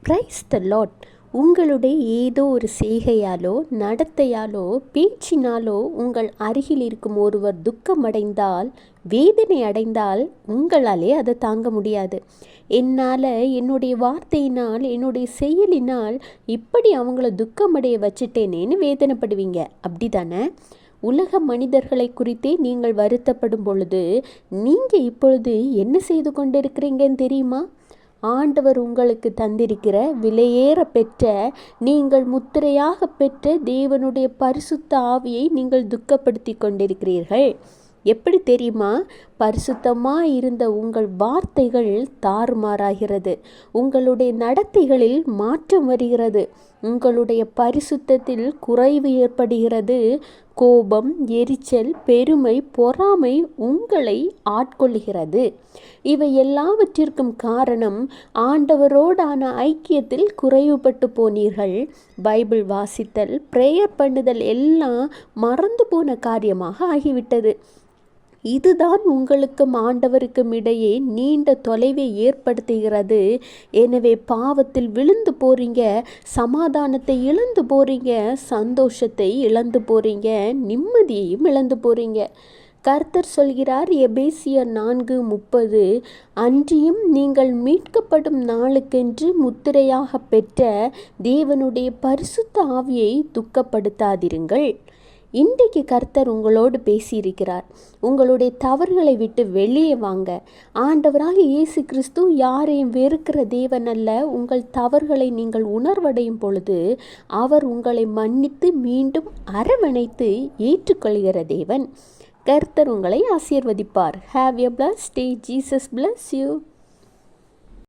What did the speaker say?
Praise the Lord. உங்களுடைய ஏதோ ஒரு செய்கையாலோ நடத்தையாலோ பேச்சினாலோ உங்கள் அருகில் இருக்கும் ஒருவர் துக்கமடைந்தால், வேதனை அடைந்தால் உங்களாலே அதை தாங்க முடியாது. என்னால், என்னுடைய வார்த்தையினால், என்னுடைய செயலினால் இப்படி அவங்கள துக்கமடைய வச்சுட்டேனேன்னு வேதனைப்படுவீங்க. அப்படி தானே? உலக மனிதர்களை குறித்தே நீங்கள் வருத்தப்படும் பொழுது நீங்கள் இப்பொழுது என்ன செய்து கொண்டிருக்கிறீங்கன்னு தெரியுமா? ஆண்டவர் உங்களுக்கு தந்திருக்கிற விலையேற பெற்ற, நீங்கள் முத்திரையாக பெற்ற தேவனுடைய பரிசுத்த ஆவியை நீங்கள் துக்கப்படுத்தி கொண்டிருக்கிறீர்கள். எப்படி தெரியுமா? பரிசுத்தமாக இருந்த உங்கள் வார்த்தைகள் தாறுமாறாகிறது, உங்களுடைய நடத்தைகளில் மாற்றம் வருகிறது, உங்களுடைய பரிசுத்தத்தில் குறைவு ஏற்படுகிறது. கோபம், எரிச்சல், பெருமை, பொறாமை உங்களை ஆட்கொள்கிறது. இவை எல்லாவற்றிற்கும் காரணம் ஆண்டவரோடான ஐக்கியத்தில் குறைவுபட்டு போனீர்கள். பைபிள் வாசித்தல், ப்ரேயர் பண்ணுதல் எல்லாம் மறந்து போன காரியமாக ஆகிவிட்டது. இதுதான் உங்களுக்கும் ஆண்டவருக்கும் இடையே நீண்ட தொலைவை ஏற்படுத்துகிறது. எனவே பாவத்தில் விழுந்து போறீங்க, சமாதானத்தை இழந்து போறீங்க, சந்தோஷத்தை இழந்து போறீங்க, நிம்மதியையும் இழந்து போறீங்க. கர்த்தர் சொல்கிறார், எபேசியர் 4:30, அன்றியும் நீங்கள் மீட்கப்படும் நாளுக்கென்று முத்திரையாக பெற்ற தேவனுடைய பரிசுத்த ஆவியை துக்கப்படுத்தாதிருங்கள். இன்றைக்கு கர்த்தர் உங்களோடு பேசியிருக்கிறார். உங்களுடைய தவறுகளை விட்டு வெளியே வாங்க. ஆண்டவராக இயேசு கிறிஸ்து யாரையும் வெறுக்கிற தேவன் அல்ல. உங்கள் தவறுகளை நீங்கள் உணர்வடையும் பொழுது அவர் உங்களை மன்னித்து மீண்டும் அரவணைத்து ஏற்றுக்கொள்கிற தேவன். கர்த்தர் உங்களை ஆசீர்வதிப்பார். Have a blessed day. Jesus bless you.